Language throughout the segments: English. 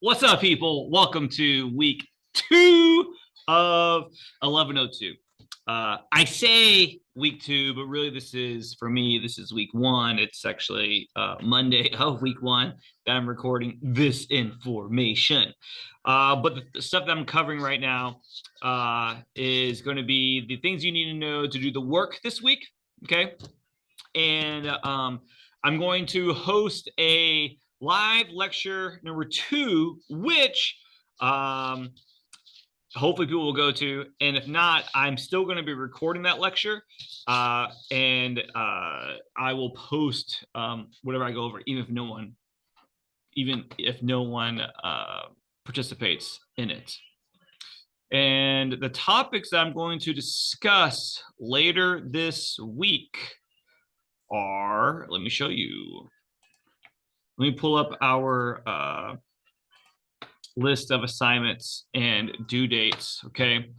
What's up, people? Welcome to week 2 of 1102. I say week 2, but really for me, this is week 1. It's actually Monday of week 1 that I'm recording this information. But the stuff that I'm covering right now is going to be the things you need to know to do the work this week. Okay. And I'm going to host a live lecture number 2, which hopefully people will go to. And if not, I'm still going to be recording that lecture, and I will post whatever I go over, even if no one participates in it. And the topics that I'm going to discuss later this week are, let me show you. Let me pull up our list of assignments and due dates. Okay,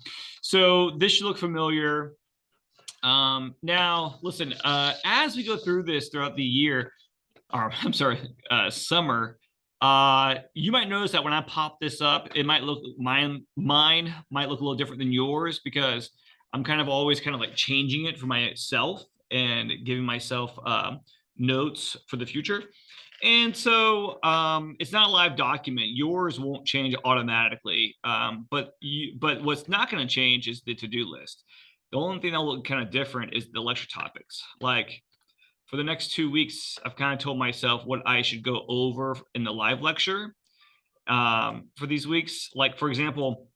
so this should look familiar. Now, listen, as we go through this throughout the year, or I'm sorry, summer, you might notice that when I pop this up, it might look mine might look a little different than yours because I'm kind of always kind of like changing it for myself and giving myself notes for the future. And so it's not a live document. Yours won't change automatically. But what's not going to change is the to-do list. The only thing that will look kind of different is the lecture topics. Like for the next 2 weeks, I've kind of told myself what I should go over in the live lecture for these weeks. Like, for example,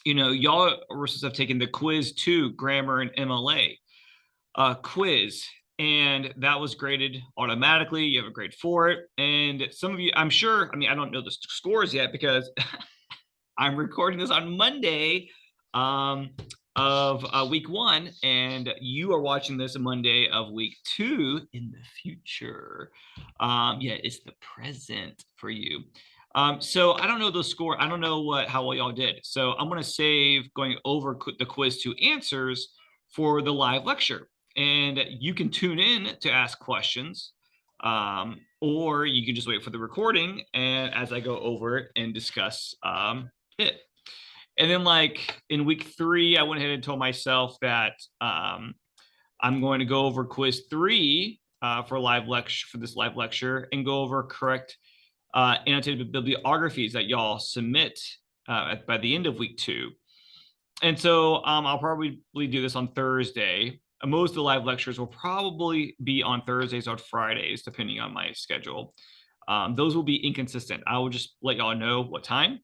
y'all were supposed to have taken the quiz 2, grammar and MLA quiz, and that was graded automatically. You have a grade for it. And some of you, I'm sure, I mean, I don't know the scores yet because I'm recording this on Monday of week 1, and you are watching this Monday of week 2 in the future. Yeah, it's the present for you. So I don't know the score. I don't know how well y'all did. So I'm going to save going over the quiz 2 answers for the live lecture. And you can tune in to ask questions, or you can just wait for the recording and as I go over it and discuss it. And then, like in week 3, I went ahead and told myself that I'm going to go over quiz 3 for this live lecture and go over correct annotated bibliographies that y'all submit by the end of week 2. And so I'll probably do this on Thursday. Most of the live lectures will probably be on Thursdays or Fridays, depending on my schedule. Those will be inconsistent. I will just let y'all know what time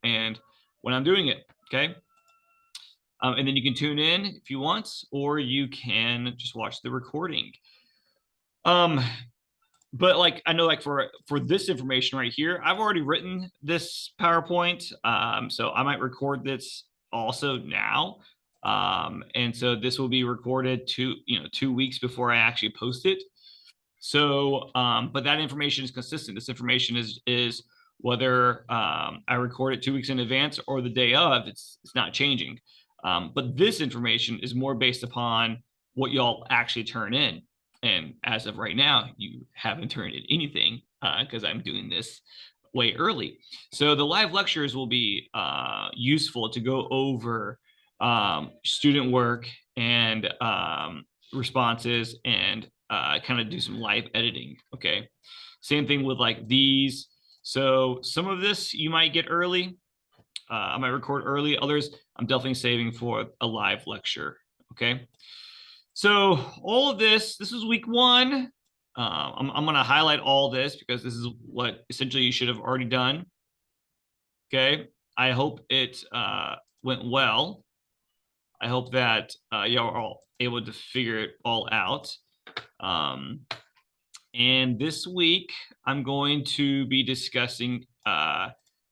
and when I'm doing it, okay? And then you can tune in if you want, or you can just watch the recording. But like I know, like for this information right here, I've already written this PowerPoint, so I might record this also now. And so this will be recorded 2 weeks before I actually post it. So, but that information is consistent. This information is whether I record it 2 weeks in advance or the day of, it's not changing. But this information is more based upon what y'all actually turn in. And as of right now, you haven't turned in anything because I'm doing this way early. So the live lectures will be useful to go over student work and responses and kind of do some live editing. Okay. Same thing with like these. So some of this you might get early. I might record early. Others I'm definitely saving for a live lecture. Okay. So all of this is week 1. I'm going to highlight all this because this is what essentially you should have already done. Okay. I hope it went well. I hope that y'all are all able to figure it all out. And this week, I'm going to be discussing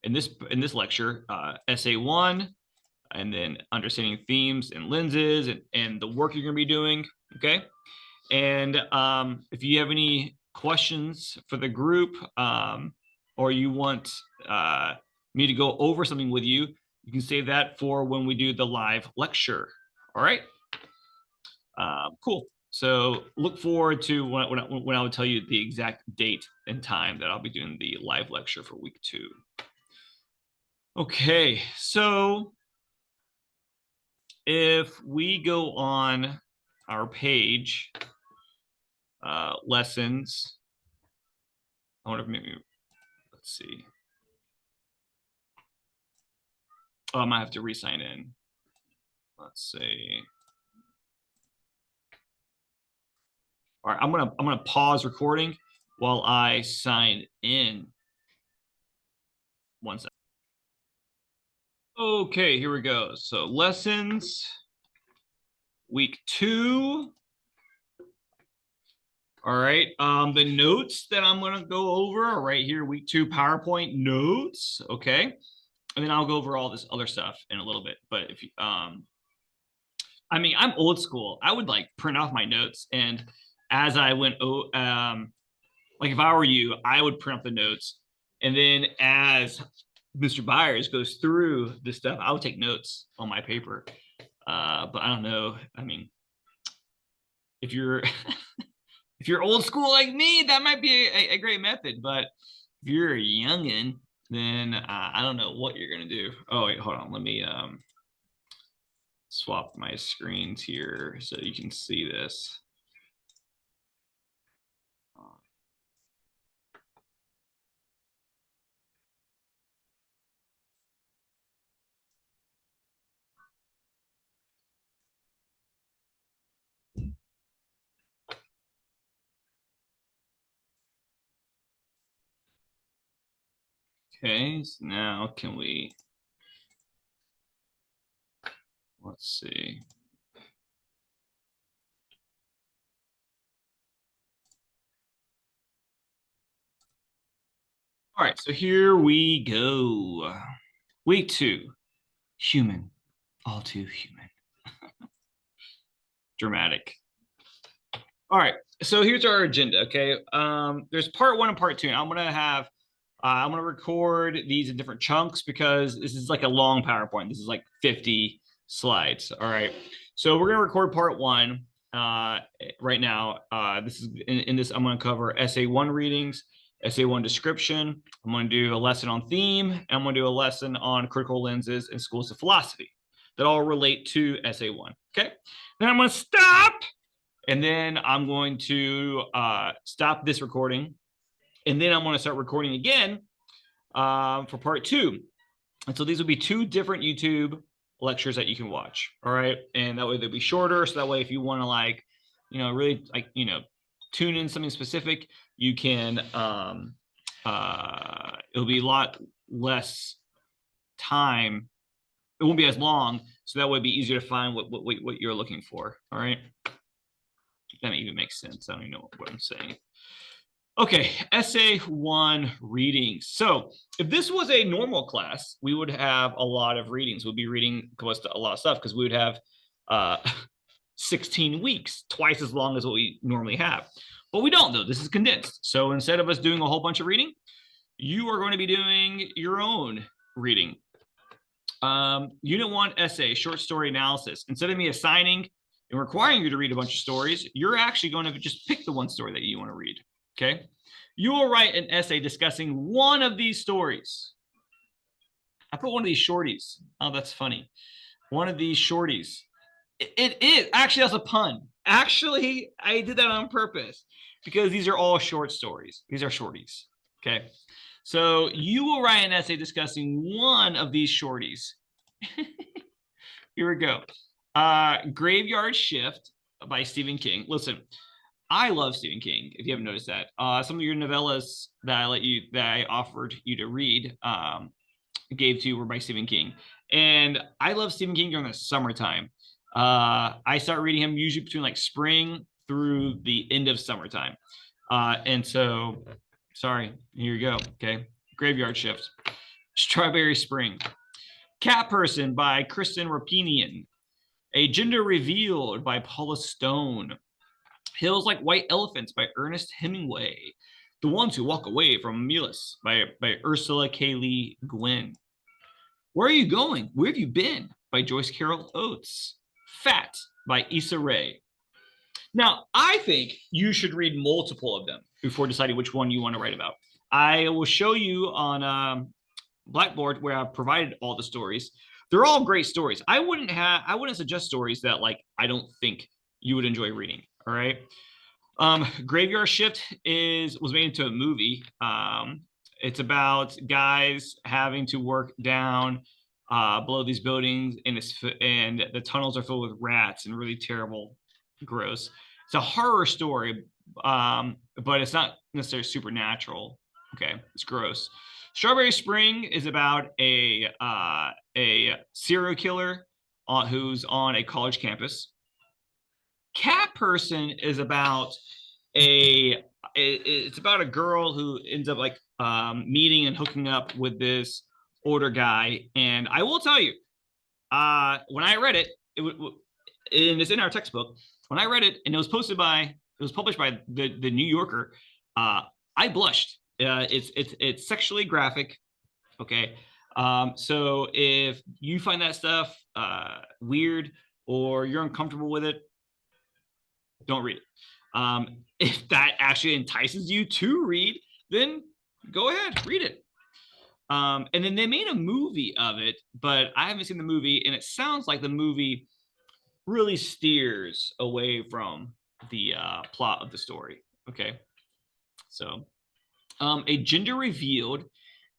in this lecture essay 1, and then understanding themes and lenses and the work you're going to be doing. Okay. And if you have any questions for the group, or you want me to go over something with you, you can save that for when we do the live lecture. All right. Cool. So look forward to when I would tell you the exact date and time that I'll be doing the live lecture for week 2. Okay, so if we go on our page, lessons, I wonder if maybe, let's see. Oh, I might have to re-sign in. Let's see. All right, I'm gonna pause recording while I sign in. 1 second. Okay, here we go. So lessons, week 2. All right. The notes that I'm gonna go over are right here, week 2 PowerPoint notes. Okay. And then I'll go over all this other stuff in a little bit. But if you I mean, I'm old school. I would like print off my notes, and as I went like if I were you, I would print up the notes, and then as Mr. Byers goes through this stuff, I would take notes on my paper. But I don't know. I mean, if you're if you're old school like me, that might be a great method. But if you're a youngin, then I don't know what you're gonna do. Oh wait, hold on. Let me swap my screens here so you can see this. Okay, so now can we, let's see. All right, so here we go. Week 2, human, all too human. Dramatic. All right, so here's our agenda, okay? There's part 1 and part 2. I'm gonna record these in different chunks because this is like a long PowerPoint. This is like 50 slides, all right? So we're gonna record part 1 right now. This is in this, I'm gonna cover essay 1 readings, essay 1 description. I'm gonna do a lesson on theme, and I'm gonna do a lesson on critical lenses and schools of philosophy that all relate to essay 1, okay? Then I'm gonna stop, and then I'm going to stop this recording, and then I'm going to start recording again for part 2. And so these will be 2 different YouTube lectures that you can watch. All right. And that way they'll be shorter. So that way, if you want to like, really like, tune in something specific, you can, it'll be a lot less time. It won't be as long. So that way it'd be easier to find what you're looking for. All right. If that even makes sense. I don't even know what I'm saying. Okay, essay 1 readings. So if this was a normal class, we would have a lot of readings. We'd be reading a lot of stuff because we would have 16 weeks, twice as long as what we normally have. But we don't, though. This is condensed. So instead of us doing a whole bunch of reading, you are going to be doing your own reading. Unit 1 essay, short story analysis. Instead of me assigning and requiring you to read a bunch of stories, you're actually going to just pick the one story that you want to read. Okay, you will write an essay discussing one of these stories. I put one of these shorties. Oh, that's funny. One of these shorties. It is actually, that's a pun. Actually, I did that on purpose because these are all short stories. These are shorties. Okay, so you will write an essay discussing one of these shorties. Here we go. Graveyard Shift by Stephen King. Listen, I love Stephen King, if you haven't noticed that. Some of your novellas that I offered you to read, gave to you were by Stephen King. And I love Stephen King during the summertime. I start reading him usually between like spring through the end of summertime. And so, sorry, here you go, okay? Graveyard Shift. Strawberry Spring. Cat Person by Kristen Rapinian. A Gender Revealed by Paula Stone. Hills Like White Elephants by Ernest Hemingway. The Ones Who Walk Away from Milos by Ursula K. Le Guin. Where Are You Going? Where Have You Been? By Joyce Carol Oates. Fat by Issa Rae. Now, I think you should read multiple of them before deciding which one you want to write about. I will show you on Blackboard where I've provided all the stories. They're all great stories. I wouldn't suggest stories that like I don't think you would enjoy reading. All right. Graveyard Shift was made into a movie. It's about guys having to work down below these buildings, and the tunnels are filled with rats and really terrible, gross. It's a horror story, but it's not necessarily supernatural. Okay, it's gross. Strawberry Spring is about a serial killer who's on a college campus. Cat Person is about it's about a girl who ends up like meeting and hooking up with this older guy. And I will tell you, when I read it, and it's in our textbook. When I read it, and it was published by the New Yorker, I blushed. It's sexually graphic. Okay. So if you find that stuff weird or you're uncomfortable with it, don't read it. If that actually entices you to read, then go ahead, read it. And then they made a movie of it, but I haven't seen the movie, and it sounds like the movie really steers away from the plot of the story. Okay. So A Gender Revealed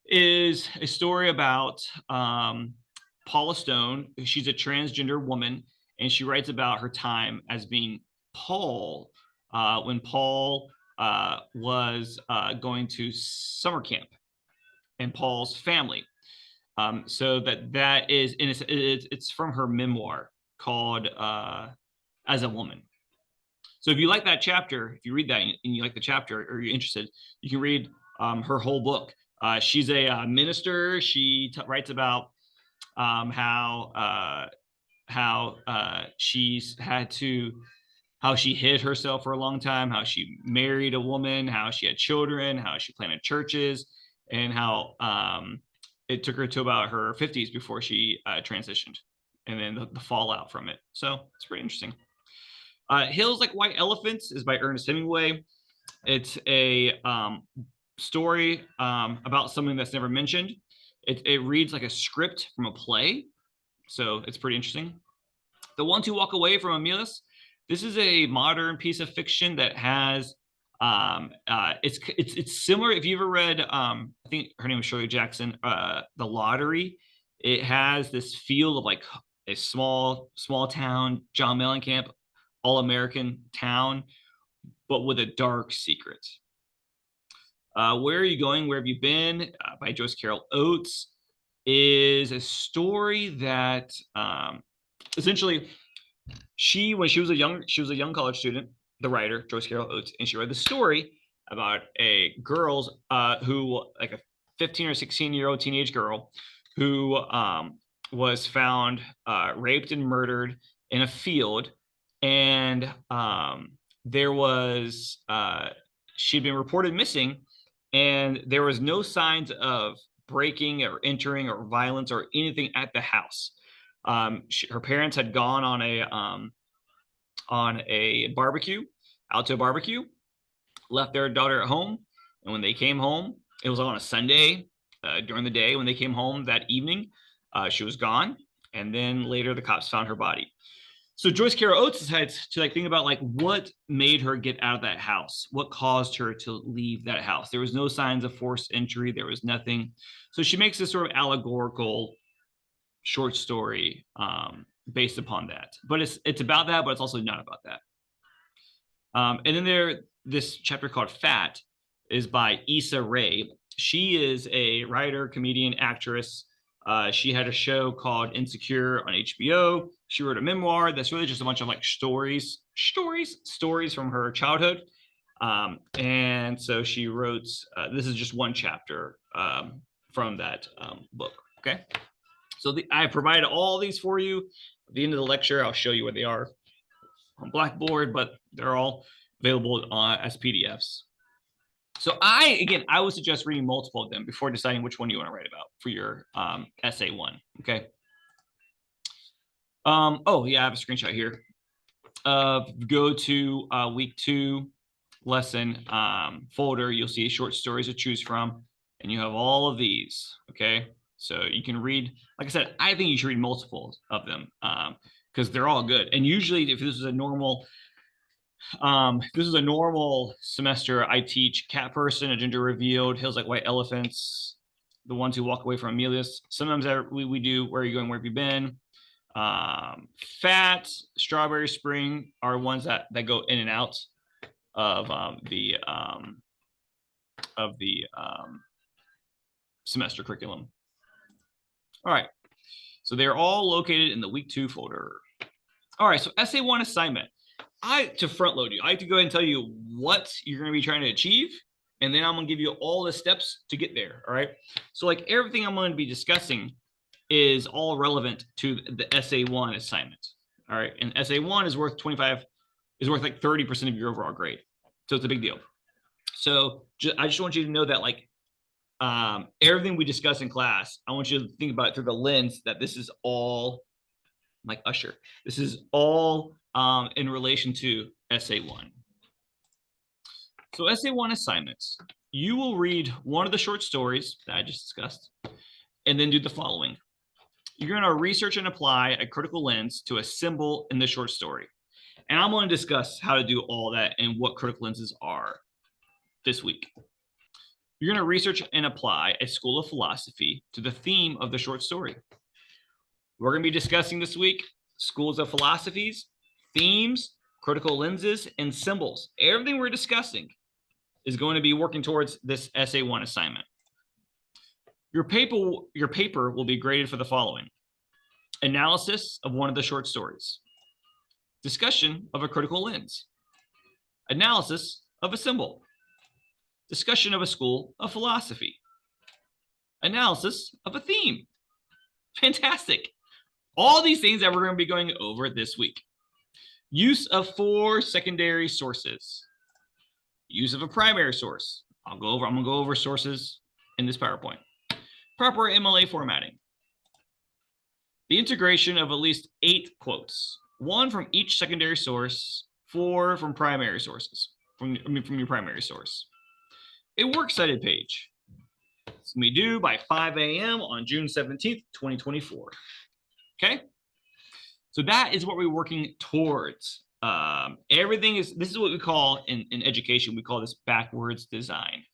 is a story about Paula Stone. She's a transgender woman, and she writes about her time as being Paul when Paul was going to summer camp, and Paul's family. So that is, and it's from her memoir called As a Woman. So if you like that chapter, if you read that and you like the chapter or you're interested, you can read her whole book. She's a minister. She writes about how she's had to, how she hid herself for a long time, how she married a woman, how she had children, how she planted churches, and how it took her to about her 50s before she transitioned, and then the fallout from it. So it's pretty interesting. Hills Like White Elephants is by Ernest Hemingway. It's a story about something that's never mentioned. It reads like a script from a play, so it's pretty interesting. The Ones Who Walk Away from Amelis. This is a modern piece of fiction that has it's similar. If you ever read I think her name was Shirley Jackson, The Lottery, it has this feel of like a small town John Mellencamp all American town, but with a dark secret. Where Are You Going? Where Have You Been? By Joyce Carol Oates is a story that essentially when she was a young college student, the writer Joyce Carol Oates, and she read the story about a girl who, like a 15 or 16-year-old teenage girl who was found raped and murdered in a field, and there was she'd been reported missing, and there was no signs of breaking or entering or violence or anything at the house. Her parents had gone on a barbecue, outdoor barbecue, left their daughter at home, and when they came home, it was on a Sunday during the day. When they came home that evening, she was gone, and then later the cops found her body. So Joyce Carol Oates had to like think about like what made her get out of that house, what caused her to leave that house. There was no signs of forced entry. There was nothing. So she makes this sort of allegorical short story based upon that. But it's about that, but it's also not about that. And then this chapter called Fat is by Issa Rae. She is a writer, comedian, actress. She had a show called Insecure on HBO. She wrote a memoir that's really just a bunch of like stories from her childhood. And so she wrote, this is just one chapter from that book. Okay. So I provided all these for you. At the end of the lecture, I'll show you where they are on Blackboard, but they're all available as PDFs. So I would suggest reading multiple of them before deciding which one you want to write about for your essay one. Okay. Oh yeah, I have a screenshot here. Go to week 2 lesson folder. You'll see short stories to choose from, and you have all of these. Okay, so you can read. Like I said, I think you should read multiples of them because they're all good. And usually, if this is a normal semester, I teach Cat Person, A Ginger Revealed, Hills Like White Elephants, The Ones Who Walk Away from Amelius. Sometimes we do Where Are You Going, Where Have You Been? Fat, Strawberry Spring are ones that go in and out of the semester curriculum. All right, so they're all located in the week 2 folder. All right, so essay 1 assignment. To front load you, I have to go ahead and tell you what you're going to be trying to achieve, and then I'm going to give you all the steps to get there. All right, so like everything I'm going to be discussing is all relevant to the essay 1 assignment. All right, and essay 1 is worth like 30% of your overall grade, so it's a big deal. So I just want you to know that like everything we discuss in class, I want you to think about it through the lens that this is all like Usher. This is all in relation to essay 1. So essay 1 assignments, you will read one of the short stories that I just discussed, and then do the following. You're going to research and apply a critical lens to a symbol in the short story. And I'm going to discuss how to do all that and what critical lenses are this week. You're going to research and apply a school of philosophy to the theme of the short story. We're going to be discussing this week schools of philosophies, themes, critical lenses, and symbols. Everything we're discussing is going to be working towards this essay 1 assignment. Your paper will be graded for the following: analysis of one of the short stories, discussion of a critical lens, analysis of a symbol, discussion of a school of philosophy, analysis of a theme. Fantastic. All these things that we're going to be going over this week. Use of 4 secondary sources. Use of a primary source. I'm going to go over sources in this PowerPoint. Proper MLA formatting. The integration of at least 8 quotes, 1 from each secondary source, 4 from primary sources, from your primary source. A works cited page. It's going to be due by 5 a.m. on June 17th, 2024. Okay? So that is what we're working towards. This is what we call in education, we call this backwards design.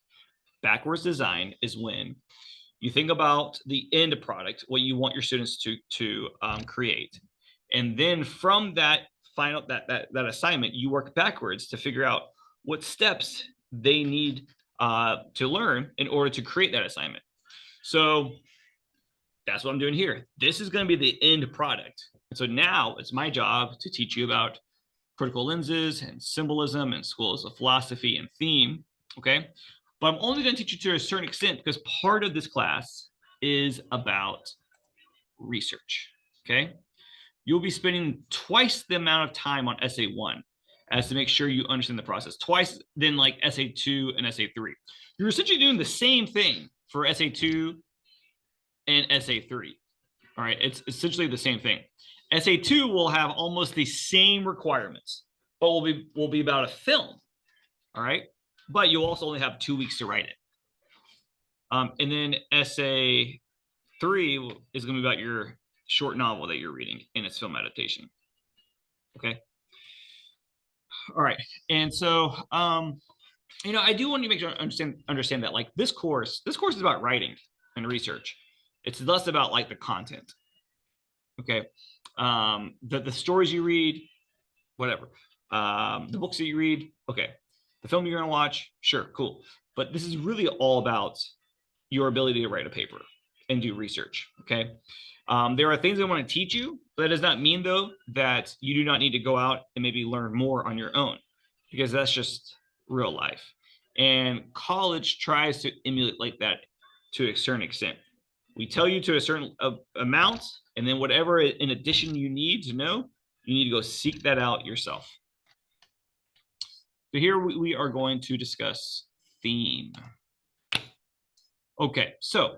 Backwards design is when you think about the end product, what you want your students to create. And then from that final that assignment, you work backwards to figure out what steps they need to learn in order to create that assignment. So that's what I'm doing here. This is going to be the end product. And so now it's my job to teach you about critical lenses and symbolism and schools of philosophy and theme. Okay. But I'm only going to teach you to a certain extent because part of this class is about research. Okay. You'll be spending twice the amount of time on essay 1 as to make sure you understand the process, twice than like essay 2 and essay 3. You're essentially doing the same thing for essay 2 and essay 3. All right, it's essentially the same thing. Essay 2 will have almost the same requirements, but will be about a film. All right, but you'll also only have 2 weeks to write it. And then essay 3 is going to be about your short novel that you're reading in its film adaptation. Okay. All right, and so I do want you to make sure understand that like this course is about writing and research. It's less about like the content. Okay. The stories you read, whatever. The books that you read, okay. The film you're gonna watch, sure, cool. But this is really all about your ability to write a paper and do research. Okay. There are things I want to teach you, but that does not mean though that you do not need to go out and maybe learn more on your own, because that's just real life. And college tries to emulate like that to a certain extent. We tell you to a certain amount, and then whatever in addition you need to know, you need to go seek that out yourself. So here we are going to discuss theme. Okay, so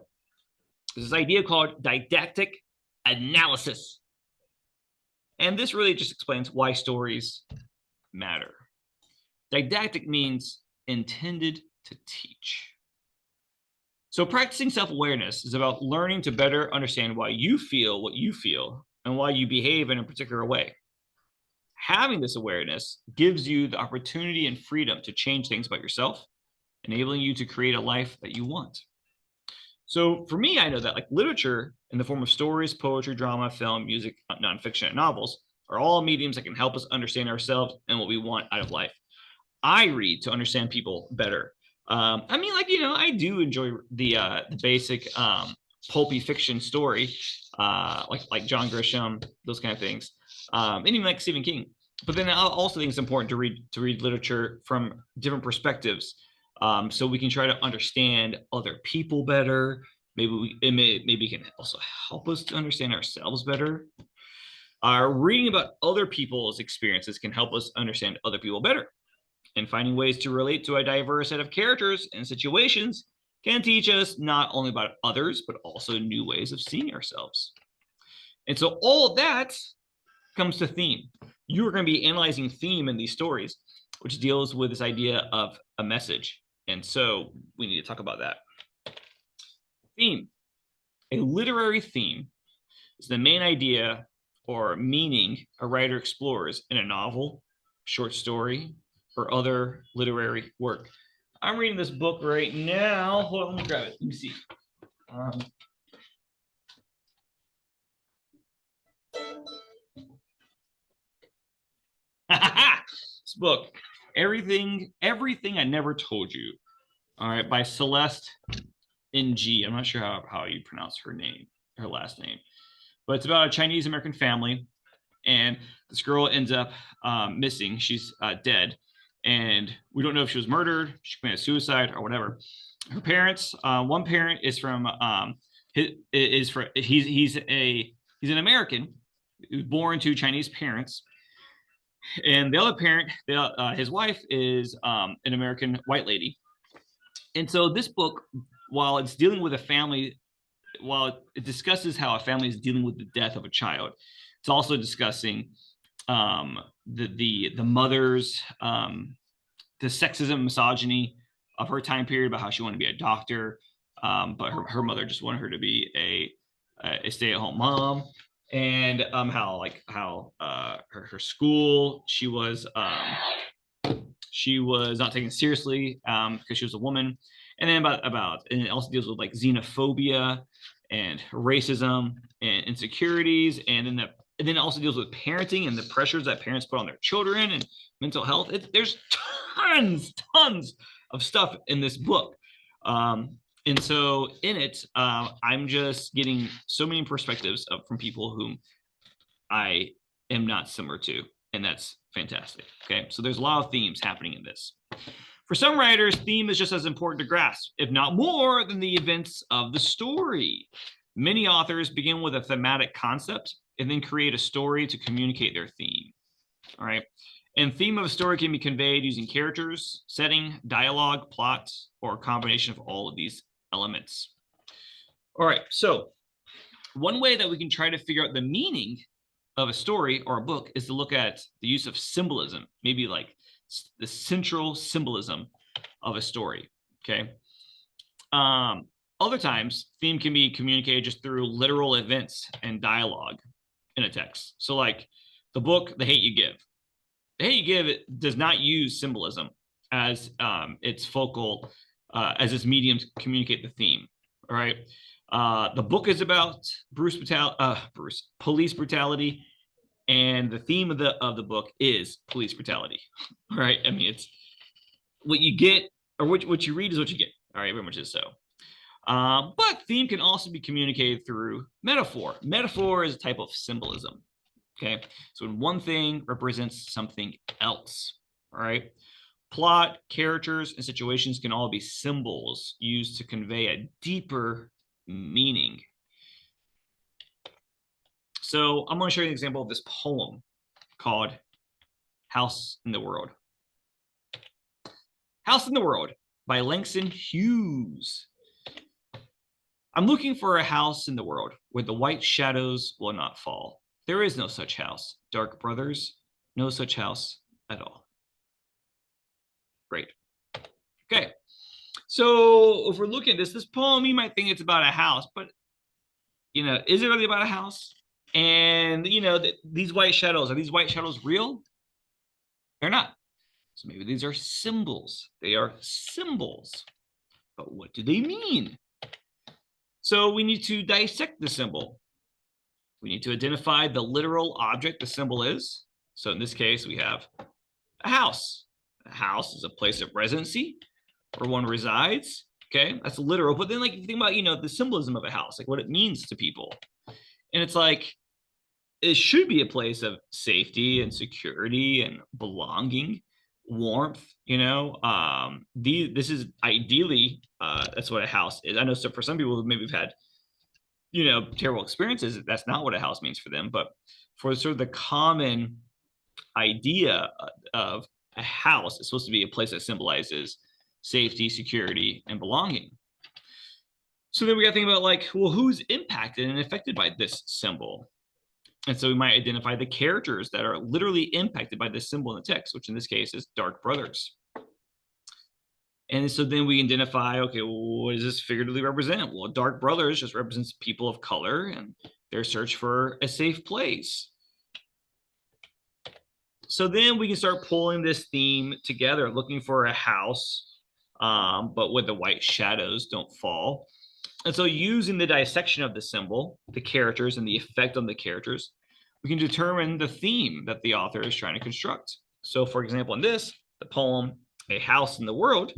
there's this idea called didactic analysis. And this really just explains why stories matter. Didactic means intended to teach. So practicing self-awareness is about learning to better understand why you feel what you feel and why you behave in a particular way. Having this awareness gives you the opportunity and freedom to change things about yourself, enabling you to create a life that you want. So for me, I know that like literature in the form of stories, poetry, drama, film, music, nonfiction, and novels are all mediums that can help us understand ourselves and what we want out of life. I read to understand people better. I mean, like, I do enjoy the basic pulpy fiction story, like John Grisham, those kind of things, and even like Stephen King. But then I also think it's important to read literature from different perspectives, so we can try to understand other people better. Maybe it can also help us to understand ourselves better. Reading about other people's experiences can help us understand other people better. And finding ways to relate to a diverse set of characters and situations can teach us not only about others, but also new ways of seeing ourselves. And so all of that comes to theme. You are going to be analyzing theme in these stories, which deals with this idea of a message. And so we need to talk about that. Theme. A literary theme is the main idea or meaning a writer explores in a novel, short story, or other literary work. I'm reading this book right now. Hold on, let me grab it. Let me see. This book, Everything I Never Told You. All right, by Celeste ENG. I'm not sure how you pronounce her name, her last name, but it's about a Chinese American family, and this girl ends up missing. She's dead, and we don't know if she was murdered, she committed suicide, or whatever. Her parents, one parent is from he's an American who was born to Chinese parents, and the other parent, his wife, is an American white lady. And so this book, while it's dealing with a family, while it discusses how a family is dealing with the death of a child, it's also discussing the mother's the sexism, misogyny of her time period, about how she wanted to be a doctor, but her mother just wanted her to be a stay-at-home mom, and how her school, she was not taken seriously because she was a woman, and then and it also deals with like xenophobia and racism and insecurities, and then it also deals with parenting and the pressures that parents put on their children and mental health. There's tons of stuff in this book. And so in it, I'm just getting so many perspectives from people whom I am not similar to, and that's fantastic. Okay, so there's a lot of themes happening in this. For some writers, theme is just as important to grasp, if not more, than the events of the story. Many authors begin with a thematic concept and then create a story to communicate their theme. All right. And theme of a story can be conveyed using characters, setting, dialogue, plot, or a combination of all of these elements. All right. So one way that we can try to figure out the meaning of a story or a book is to look at the use of symbolism, maybe like the central symbolism of a story. Okay. Other times, theme can be communicated just through literal events and dialogue in a text. So like the book, The Hate You Give. The Hate You Give, it does not use symbolism as its focal, as its medium to communicate the theme. All right. The book is about police brutality, and the theme of the book is police brutality. All right. I mean, it's what you get, or what you read is what you get. All right, very much is so. But theme can also be communicated through metaphor. Metaphor is a type of symbolism. Okay, so when one thing represents something else. All right. Plot, characters, and situations can all be symbols used to convey a deeper meaning. So I'm going to show you an example of this poem called House in the World. House in the World by Langston Hughes. I'm looking for a house in the world where the white shadows will not fall. There is no such house. Dark brothers, no such house at all. Great. Okay. So if we're looking at this poem, you might think it's about a house, but is it really about a house? And these white shadows, are these white shadows real? They're not. So maybe these are symbols. They are symbols. But what do they mean? So we need to dissect the symbol. We need to identify the literal object the symbol is. So in this case, we have a house. A house is a place of residency where one resides. Okay, that's literal. But then, like, if you think about, the symbolism of a house, like what it means to people, and it's like it should be a place of safety and security and belonging, warmth. This is ideally that's what a house is. I know, so for some people who maybe have had terrible experiences, that's not what a house means for them. But for sort of the common idea of a house, it's supposed to be a place that symbolizes safety, security, and belonging. So then we got to think about, like, well, who's impacted and affected by this symbol? And so we might identify the characters that are literally impacted by this symbol in the text, which in this case is dark brothers. And so then we identify, okay, well, what does this figuratively represent? Well, dark brothers just represents people of color and their search for a safe place. So then we can start pulling this theme together, looking for a house, but where the white shadows don't fall. And so using the dissection of the symbol, the characters, and the effect on the characters, we can determine the theme that the author is trying to construct. So for example, in this, the poem, A House in the World,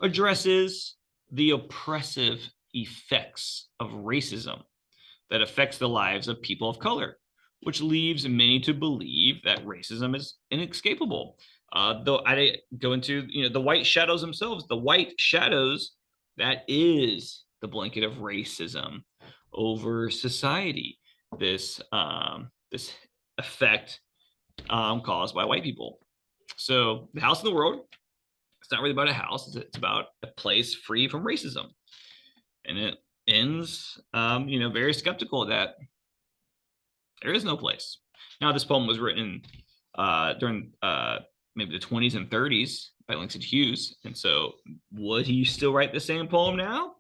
addresses the oppressive effects of racism that affects the lives of people of color, which leaves many to believe that racism is inescapable. Though I didn't go into the white shadows themselves, the white shadows, that is the blanket of racism over society. This effect caused by white people. So the house in the world, it's not really about a house. It's about a place free from racism. And it ends, very skeptical that there is no place. Now, this poem was written during maybe the 20s and 30s by Langston Hughes. And so would he still write the same poem now?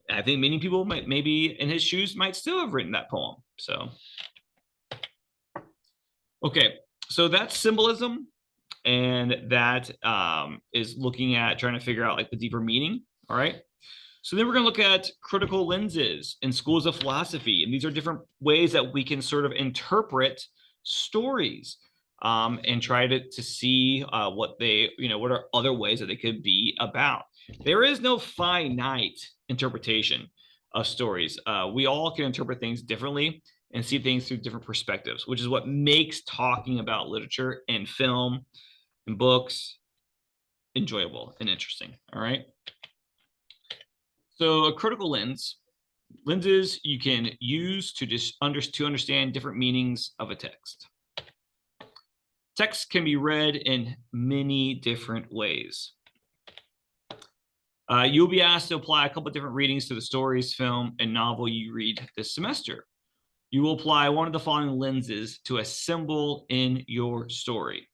I think many people might, maybe in his shoes, might still have written that poem. So, okay, so that's symbolism. And that is looking at trying to figure out, like, the deeper meaning. All right. So then we're going to look at critical lenses in schools of philosophy. And these are different ways that we can sort of interpret stories and try to see what are other ways that they could be about. There is no finite interpretation of stories. We all can interpret things differently and see things through different perspectives, which is what makes talking about literature and film and books enjoyable and interesting. All right. So a critical lenses you can use to understand different meanings of a text. Text can be read in many different ways. You'll be asked to apply a couple of different readings to the stories, film, and novel you read this semester. You will apply one of the following lenses to a symbol in your story.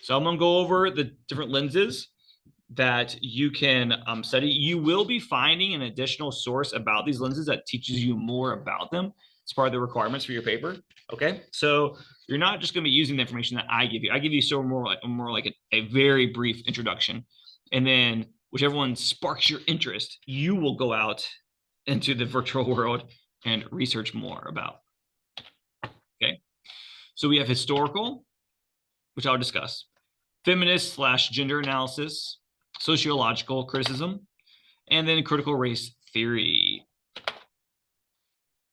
So I'm going to go over the different lenses that you can study. You will be finding an additional source about these lenses that teaches you more about them. It's part of the requirements for your paper. Okay, so you're not just going to be using the information that I give you. I give you more like a very brief introduction, and then whichever one sparks your interest, you will go out into the virtual world and research more about. Okay, so we have historical, which I'll discuss, feminist/gender analysis, sociological criticism, and then critical race theory.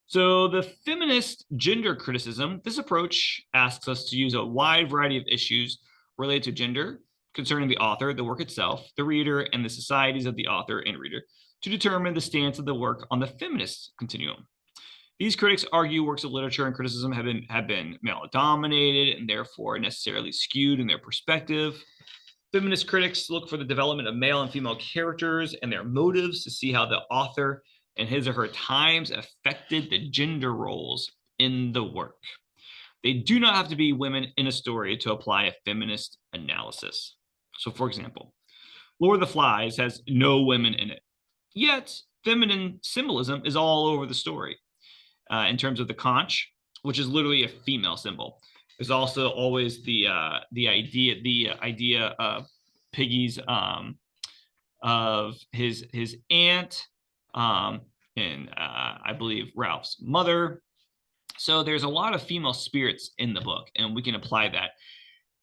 So the feminist gender criticism, this approach asks us to use a wide variety of issues related to gender concerning the author, the work itself, the reader, and the societies of the author and reader to determine the stance of the work on the feminist continuum. These critics argue works of literature and criticism have been male-dominated and therefore necessarily skewed in their perspective. Feminist critics look for the development of male and female characters and their motives to see how the author and his or her times affected the gender roles in the work. They do not have to be women in a story to apply a feminist analysis. So, for example, Lord of the Flies has no women in it, yet feminine symbolism is all over the story. In terms of the conch, which is literally a female symbol, there's also always the idea of Piggy's of his aunt, and I believe Ralph's mother. So there's a lot of female spirits in the book, and we can apply that.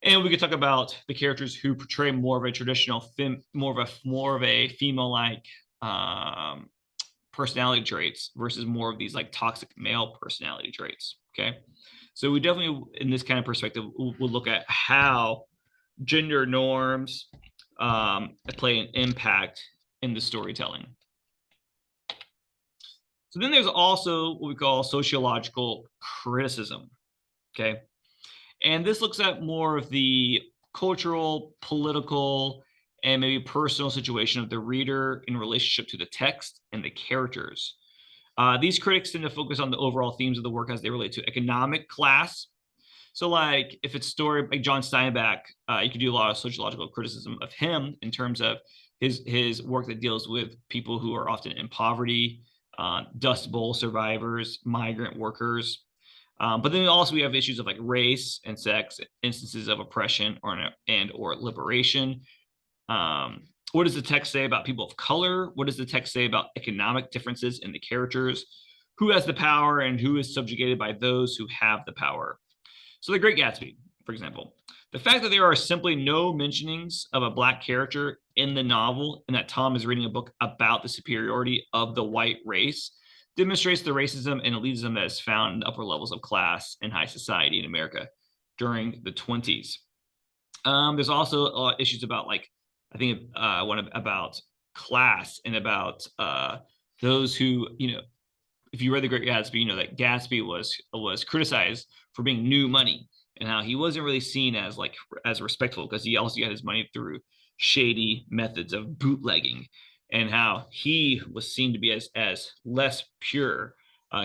And we could talk about the characters who portray more of a traditional, more of a female-like personality traits versus more of these like toxic male personality traits. Okay, so we definitely, in this kind of perspective, we'll look at how gender norms play an impact in the storytelling. So then there's also what we call sociological criticism. Okay, and this looks at more of the cultural, political, and maybe personal situation of the reader in relationship to the text and the characters. These critics tend to focus on the overall themes of the work as they relate to economic class. So, like, if it's story like John Steinbeck, you could do a lot of sociological criticism of him in terms of his work that deals with people who are often in poverty, Dust Bowl survivors, migrant workers. But then also we have issues of like race and sex, instances of oppression or liberation. What does the text say about people of color? What does the text say about economic differences in the characters? Who has the power and who is subjugated by those who have the power? So The Great Gatsby, for example, the fact that there are simply no mentionings of a Black character in the novel and that Tom is reading a book about the superiority of the white race demonstrates the racism and elitism that is found in the upper levels of class and high society in America during the 20s. There's also issues about, like, I think one about class and about those who, if you read The Great Gatsby, you know that Gatsby was criticized for being new money and how he wasn't really seen as respectful because he also got his money through shady methods of bootlegging, and how he was seen to be as less pure.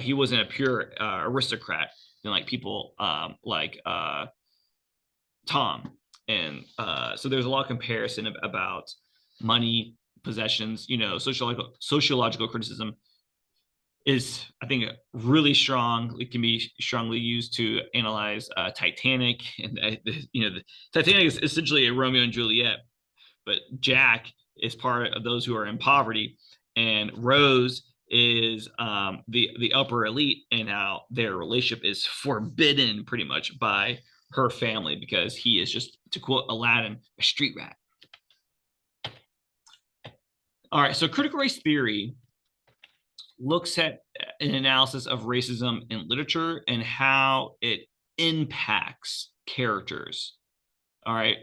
He wasn't a pure aristocrat than like people like Tom. And so there's a lot of comparison about money, possessions. Sociological criticism is, I think, really strong. It can be strongly used to analyze Titanic, and the Titanic is essentially a Romeo and Juliet, but Jack is part of those who are in poverty, and Rose is the upper elite, and how their relationship is forbidden pretty much by her family because he is, just to quote Aladdin, a street rat. All right, so critical race theory looks at an analysis of racism in literature and how it impacts characters. All right,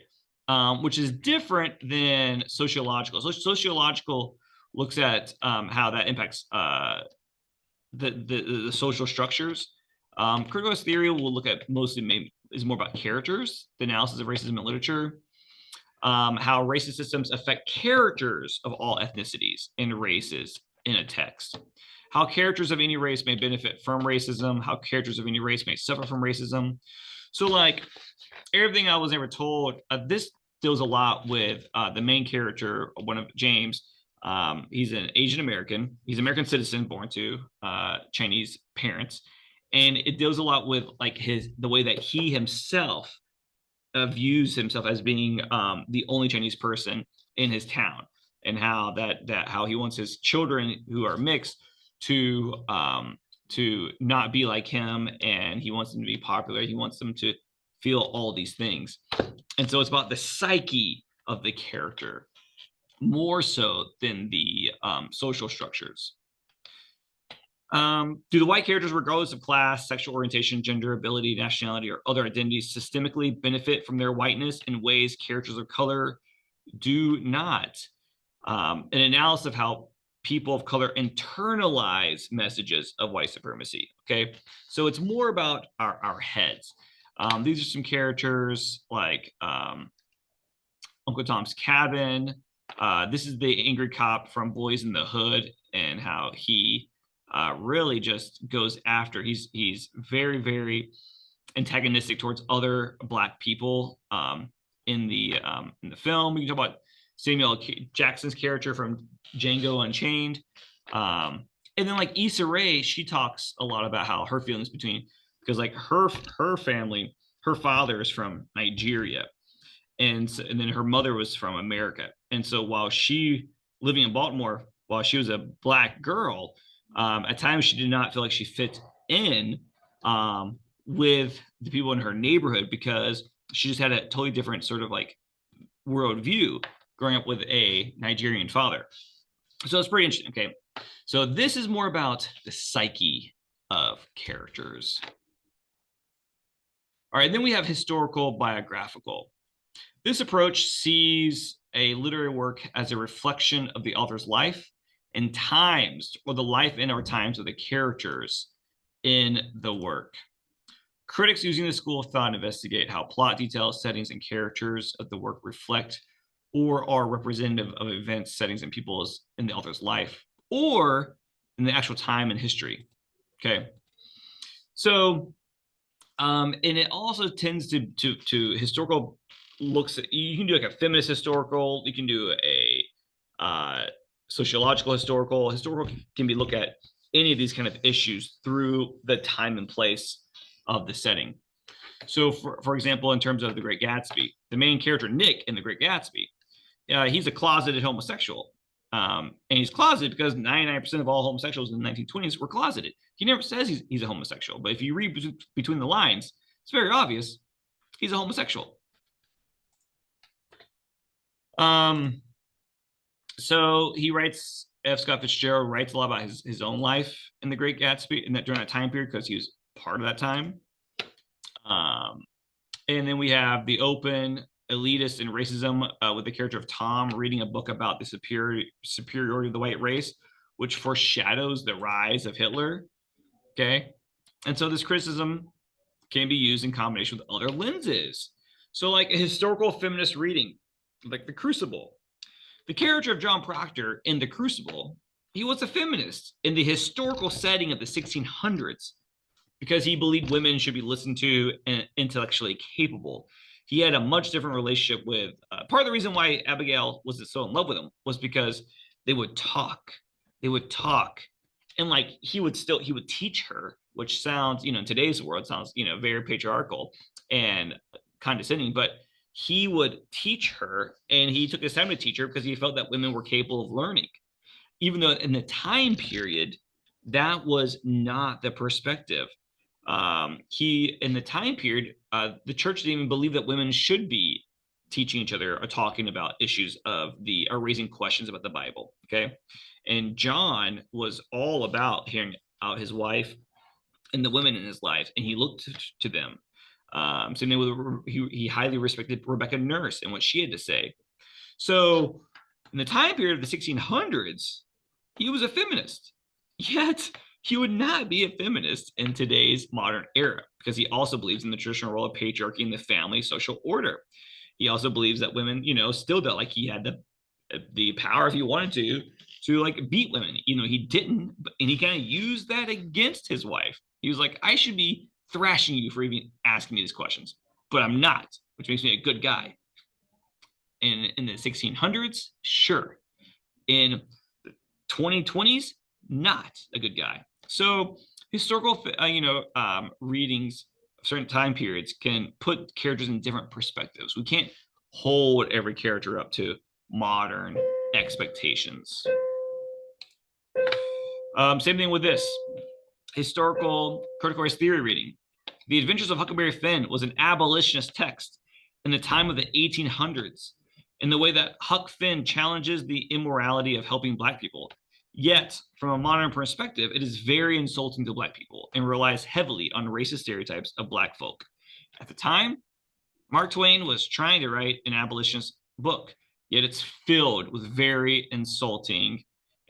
which is different than sociological. So sociological looks at how that impacts the social structures. Critical race theory will look at is more about characters, the analysis of racism in literature, how racist systems affect characters of all ethnicities and races in a text, how characters of any race may benefit from racism, how characters of any race may suffer from racism. So, like, everything I was ever told, this deals a lot with the main character, one of James. He's an Asian American. He's an American citizen born to Chinese parents. And it deals a lot with like the way that he himself views himself as being the only Chinese person in his town, and how how he wants his children who are mixed to not be like him, and he wants them to be popular. He wants them to feel all these things. And so it's about the psyche of the character more so than the social structures. Do the white characters, regardless of class, sexual orientation, gender, ability, nationality, or other identities, systemically benefit from their whiteness in ways characters of color do not? An analysis of how people of color internalize messages of white supremacy. Okay, so it's more about our heads. These are some characters like Uncle Tom's Cabin. This is the angry cop from Boys in the Hood, and how he really just goes after. He's very, very antagonistic towards other Black people in the film. We can talk about Samuel Jackson's character from Django Unchained. And then like Issa Rae, she talks a lot about how her feelings between, because like her family, her father is from Nigeria, and then her mother was from America. And so while she living in Baltimore, while she was a Black girl, at times she did not feel like she fit in with the people in her neighborhood because she just had a totally different sort of like worldview growing up with a Nigerian father. So it's pretty interesting. Okay. So this is more about the psyche of characters. All right, then we have historical biographical. This approach sees a literary work as a reflection of the author's life and times, or the life and or times of the characters in the work. Critics using this school of thought investigate how plot details, settings, and characters of the work reflect or are representative of events, settings, and peoples in the author's life, or in the actual time and history. Okay. So, and it also tends to historical looks at, you can do like a feminist historical, you can do a sociological historical can be look at any of these kind of issues through the time and place of the setting. So for example, in terms of The Great Gatsby, the main character Nick in The Great Gatsby, he's a closeted homosexual. And he's closeted because 99% of all homosexuals in the 1920s were closeted. He never says he's a homosexual, but if you read between the lines, it's very obvious he's a homosexual. So he writes, F. Scott Fitzgerald writes a lot about his own life in The Great Gatsby and that during that time period because he was part of that time. And then we have the open elitist and racism with the character of Tom reading a book about the superiority of the white race, which foreshadows the rise of Hitler. Okay. And so this criticism can be used in combination with other lenses. So like a historical feminist reading, like The Crucible. The character of John Proctor in The Crucible, he was a feminist in the historical setting of the 1600s because he believed women should be listened to and intellectually capable. He had a much different relationship with, part of the reason why Abigail was so in love with him was because they would talk. And like he would teach her, which sounds, in today's world sounds, very patriarchal and condescending, but he would teach her and he took his time to teach her because he felt that women were capable of learning, even though in the time period, that was not the perspective. In the time period, the church didn't even believe that women should be teaching each other or talking about issues or raising questions about the Bible. Okay. And John was all about hearing out his wife and the women in his life, and he looked to them. He highly respected Rebecca Nurse and what she had to say. So in the time period of the 1600s, he was a feminist. Yet he would not be a feminist in today's modern era because he also believes in the traditional role of patriarchy in the family social order. He also believes that women, still don't, like he had the power if he wanted to like beat women. He didn't, and he kind of used that against his wife. He was like, I should be thrashing you for even asking me these questions, but I'm not, which makes me a good guy. And in the 1600s, sure. In the 2020s, not a good guy. So historical, readings of certain time periods can put characters in different perspectives. We can't hold every character up to modern expectations. Same thing with this historical critical race theory reading. The Adventures of Huckleberry Finn was an abolitionist text in the time of the 1800s, in the way that Huck Finn challenges the immorality of helping Black people. Yet, from a modern perspective, it is very insulting to Black people and relies heavily on racist stereotypes of Black folk. At the time, Mark Twain was trying to write an abolitionist book, yet it's filled with very insulting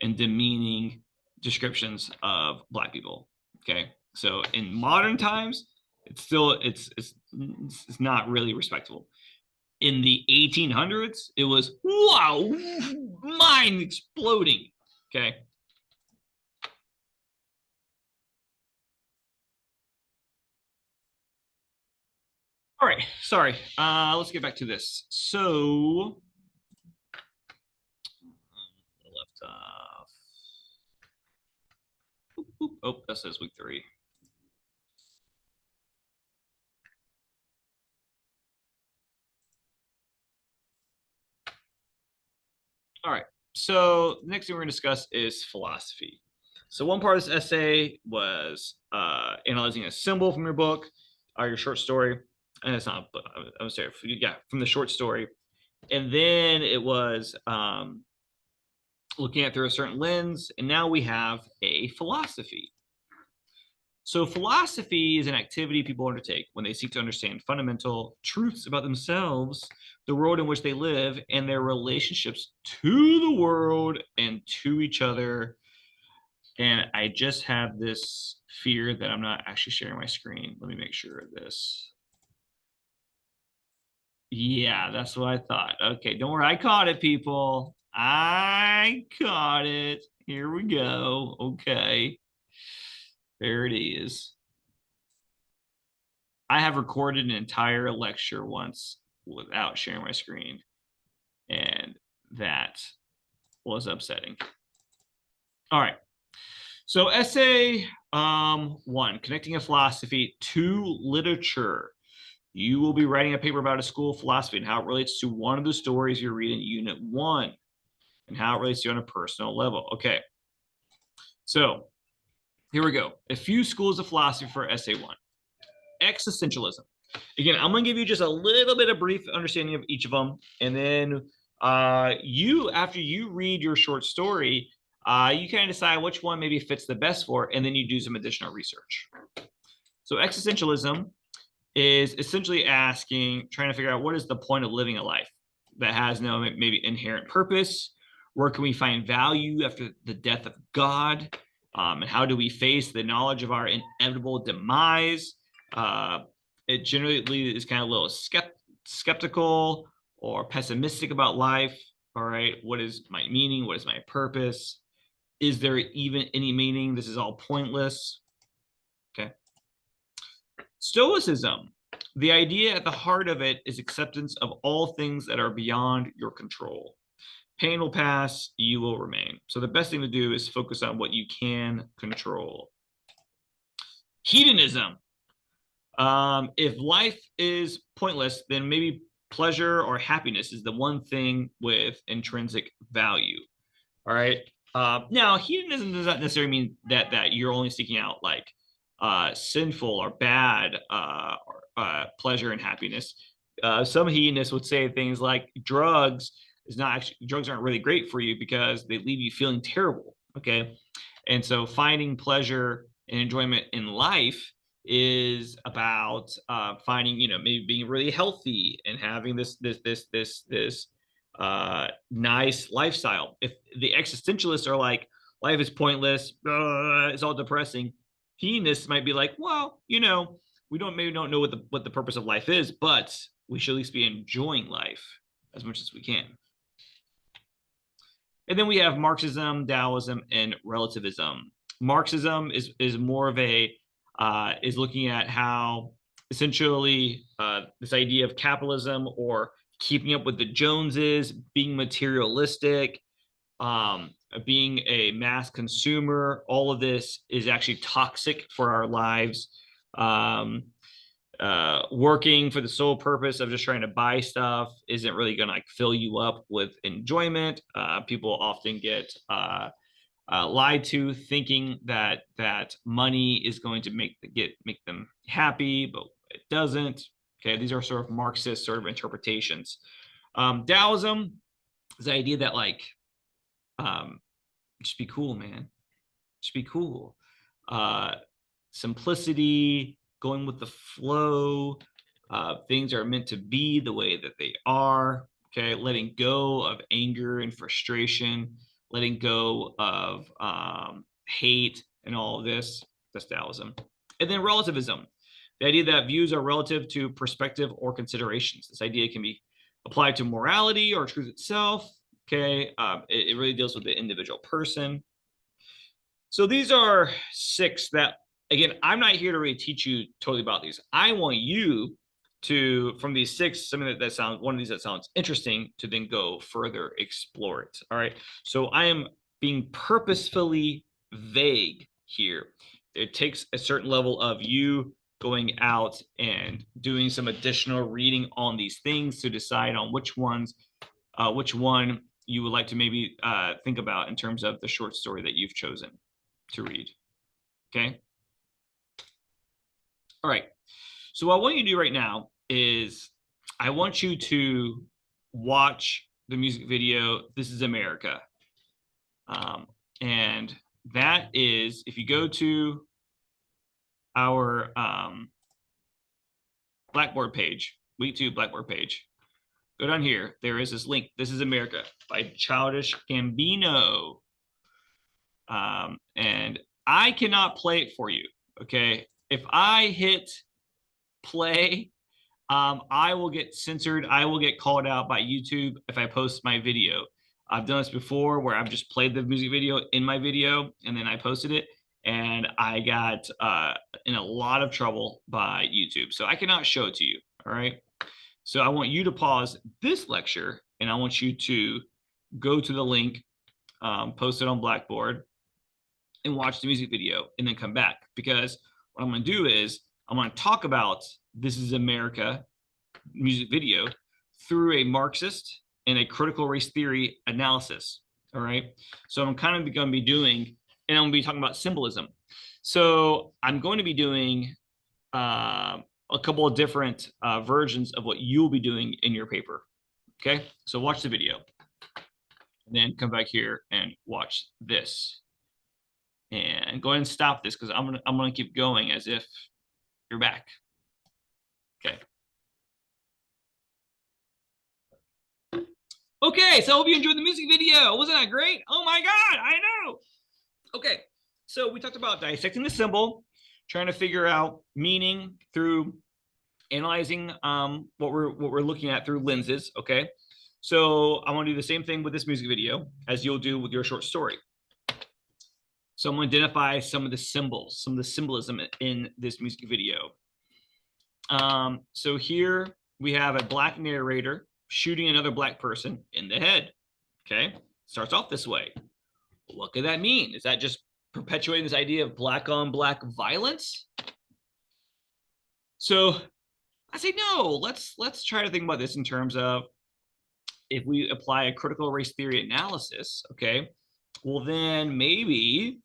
and demeaning descriptions of Black people. Okay, so in modern times, it's not really respectable. In the 1800s, it was wow, mind exploding. Okay. All right, sorry. Let's get back to this. So left off. Oh, that says week 3. All right. So the next thing we're going to discuss is philosophy. So one part of this essay was analyzing a symbol from your book, or your short story. And it's not, I'm sorry, yeah, from the short story. And then it was looking at through a certain lens. And now we have a philosophy. So philosophy is an activity people undertake when they seek to understand fundamental truths about themselves, the world in which they live, and their relationships to the world and to each other. And I just have this fear that I'm not actually sharing my screen. Let me make sure of this. Yeah, that's what I thought. Okay, don't worry. I caught it, people. I caught it. Here we go. Okay. There it is. I have recorded an entire lecture once without sharing my screen, and that was upsetting. All right. So essay 1, connecting a philosophy to literature. You will be writing a paper about a school of philosophy and how it relates to one of the stories you're reading in Unit 1 and how it relates to you on a personal level. Okay. So here we go. A few schools of philosophy for essay 1. Existentialism. Again, I'm going to give you just a little bit of brief understanding of each of them. And then after you read your short story, you kind of decide which one maybe fits the best for it, and then you do some additional research. So existentialism is essentially trying to figure out what is the point of living a life that has no maybe inherent purpose? Where can we find value after the death of God? And how do we face the knowledge of our inevitable demise? It generally is kind of a little skeptical or pessimistic about life. All right, what is my meaning? What is my purpose? Is there even any meaning? This is all pointless. Okay. Stoicism. The idea at the heart of it is acceptance of all things that are beyond your control. Pain will pass, you will remain. So the best thing to do is focus on what you can control. Hedonism. If life is pointless, then maybe pleasure or happiness is the one thing with intrinsic value. All right. Now, hedonism does not necessarily mean that you're only seeking out like sinful or bad pleasure and happiness. Some hedonists would say things like drugs aren't really great for you because they leave you feeling terrible. Okay. And so finding pleasure and enjoyment in life is about finding, maybe being really healthy and having this nice lifestyle. If the existentialists are like, life is pointless, it's all depressing, hedonists might be like, well, we don't know what the purpose of life is, but we should at least be enjoying life as much as we can. And then we have Marxism, Taoism, and relativism. Marxism is more of is looking at how essentially this idea of capitalism or keeping up with the Joneses, being materialistic, being a mass consumer, all of this is actually toxic for our lives. Working for the sole purpose of just trying to buy stuff isn't really going to fill you up with enjoyment. People often get lied to, thinking that money is going to make them happy, but it doesn't. Okay, these are sort of Marxist sort of interpretations. Taoism is the idea that just be cool, man. Just be cool. Simplicity, going with the flow. Things are meant to be the way that they are. Okay, letting go of anger and frustration, letting go of hate and all of this. That's Taoism. And then relativism, the idea that views are relative to perspective or considerations. This idea can be applied to morality or truth itself. Okay, it really deals with the individual person. So these are 6 that, again, I'm not here to really teach you totally about these. I want you from these six, something that sounds, one of these that sounds interesting, to then go further explore it. All right. So I am being purposefully vague here. It takes a certain level of you going out and doing some additional reading on these things to decide on which one you would like to maybe think about in terms of the short story that you've chosen to read. Okay. All right. So what I want you to do right now is I want you to watch the music video, This Is America. And that is, if you go to our Blackboard page, week 2 Blackboard page, go down here. There is this link, This Is America by Childish Gambino. And I cannot play it for you, okay? If I hit play, I will get censored. I will get called out by YouTube if I post my video. I've done this before where I've just played the music video in my video and then I posted it, and I got in a lot of trouble by YouTube. So I cannot show it to you, all right? So I want you to pause this lecture and I want you to go to the link, post it on Blackboard, and watch the music video and then come back, because what I'm going to do is I'm going to talk about This Is America music video through a Marxist and a critical race theory analysis. All right. So I'm kind of going to be doing, and I'm going to be talking about symbolism. So I'm going to be doing a couple of different versions of what you'll be doing in your paper. Okay. So watch the video and then come back here and watch this. And go ahead and stop this because I'm gonna keep going as if you're back. Okay. Okay, so I hope you enjoyed the music video. Wasn't that great? Oh my God, I know. Okay, so we talked about dissecting the symbol, trying to figure out meaning through analyzing what we're looking at through lenses. Okay, so I want to do the same thing with this music video as you'll do with your short story. So I'm going to identify some of the symbols, some of the symbolism in this music video. So here we have a black narrator shooting another black person in the head. Okay, starts off this way. What could that mean? Is that just perpetuating this idea of black on black violence? So I say no. Let's try to think about this in terms of if we apply a critical race theory analysis. Okay, well then maybe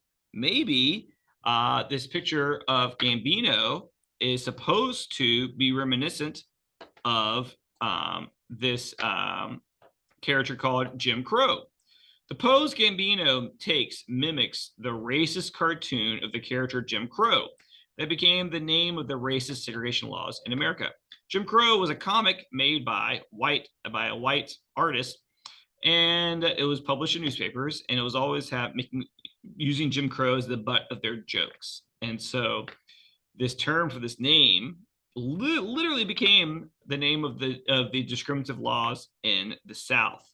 this picture of Gambino is supposed to be reminiscent of this character called Jim Crow. The pose Gambino takes mimics the racist cartoon of the character Jim Crow that became the name of the racist segregation laws in America. Jim Crow was a comic made by a white artist, and it was published in newspapers, and it was always using Jim Crow as the butt of their jokes. And so this term for this name literally became the name of the discriminative laws in the South,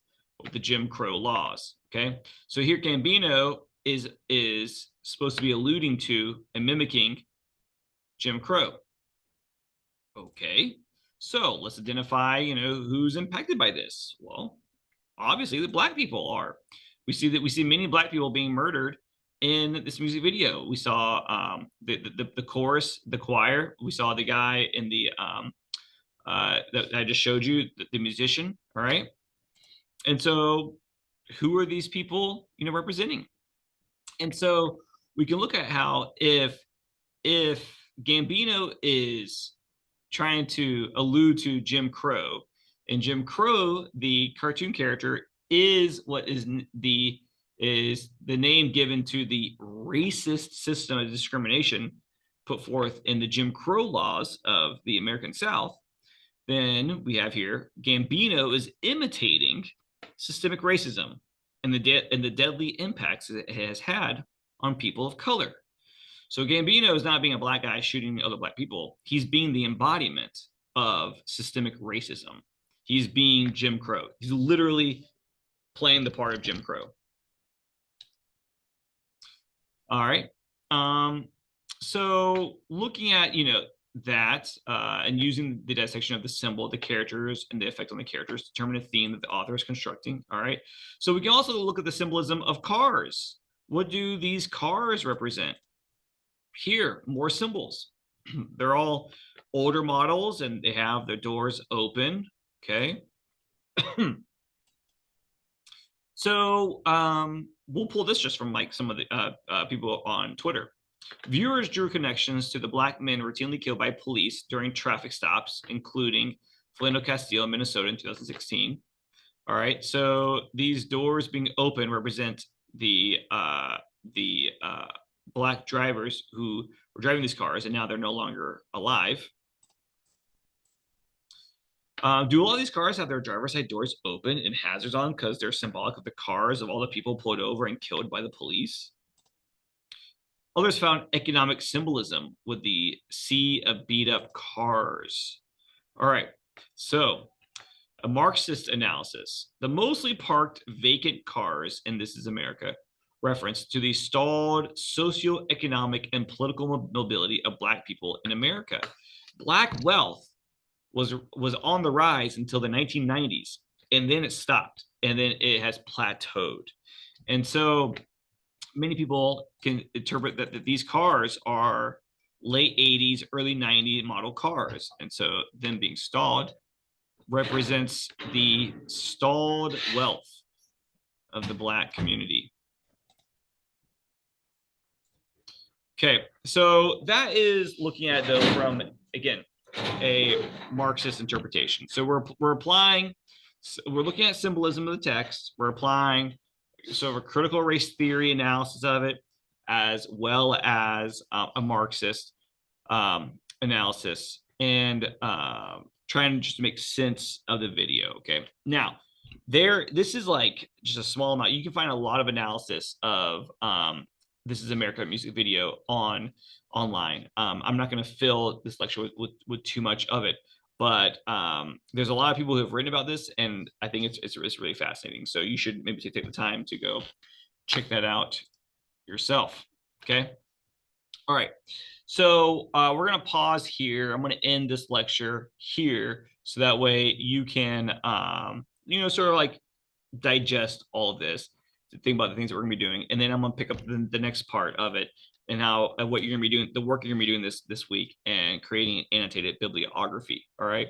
the Jim Crow laws. Okay, so here Gambino is supposed to be alluding to and mimicking Jim Crow. Okay, so let's identify, who's impacted by this. Well, obviously the black people are. We see many black people being murdered in this music video. We saw the chorus, the choir. We saw the guy in the that I just showed you, the musician. All right, and so who are these people, representing? And so we can look at how if Gambino is trying to allude to Jim Crow, and Jim Crow, the cartoon character, is what is the name given to the racist system of discrimination put forth in the Jim Crow laws of the American South, then we have here Gambino is imitating systemic racism and the deadly impacts it has had on people of color. So Gambino is not being a black guy shooting other black people. He's being the embodiment of systemic racism. He's being Jim Crow. He's literally playing the part of Jim Crow. All right. So looking at, that and using the dissection of the symbol, the characters, and the effect on the characters to determine a theme that the author is constructing. All right. So we can also look at the symbolism of cars. What do these cars represent? Here, more symbols. They're all older models and they have their doors open. Okay. So we'll pull this just from like some of the people on Twitter. Viewers drew connections to the black men routinely killed by police during traffic stops, including Philando Castile, Minnesota in 2016. All right, so these doors being open represent the black drivers who were driving these cars, and now they're no longer alive. Do all these cars have their driver's side doors open and hazards on because they're symbolic of the cars of all the people pulled over and killed by the police? Others found economic symbolism with the sea of beat up cars. All right, so a Marxist analysis. The mostly parked vacant cars in This Is America reference to the stalled socioeconomic and political mobility of Black people in America. Black wealth was on the rise until the 1990s, and then it stopped, and then it has plateaued. And so many people can interpret that these cars are late 80s, early 90s model cars. And so them being stalled represents the stalled wealth of the Black community. Okay, so that is looking at though from, again, a Marxist interpretation. So we're applying, we're looking at symbolism of the text, we're applying sort of a critical race theory analysis of it, as well as a Marxist analysis, and trying just to make sense of the video. Okay, now this is like just a small amount. You can find a lot of analysis of This Is America music video online. I'm not going to fill this lecture with too much of it, but there's a lot of people who have written about this, and I think it's really fascinating. So you should maybe take the time to go check that out yourself. Okay. All right. So we're going to pause here. I'm going to end this lecture here so that way you can, sort of like digest all of this, to think about the things that we're going to be doing. And then I'm going to pick up the next part of it and how what you're going to be doing, the work you're going to be doing this week, and creating an annotated bibliography. All right.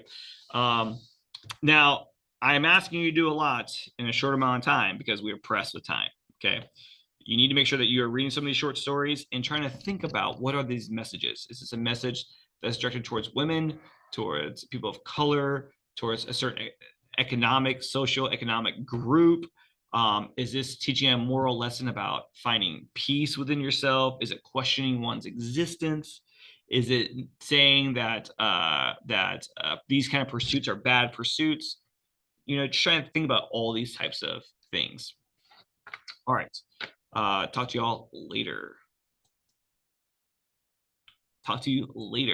Now, I'm asking you to do a lot in a short amount of time because we are pressed with time. Okay. You need to make sure that you are reading some of these short stories and trying to think about what are these messages. Is this a message that's directed towards women, towards people of color, towards a certain socio-economic group? Is this teaching a moral lesson about finding peace within yourself? Is it questioning one's existence? Is it saying that these kind of pursuits are bad pursuits? Just trying to think about all these types of things. All right. Talk to y'all later. Talk to you later.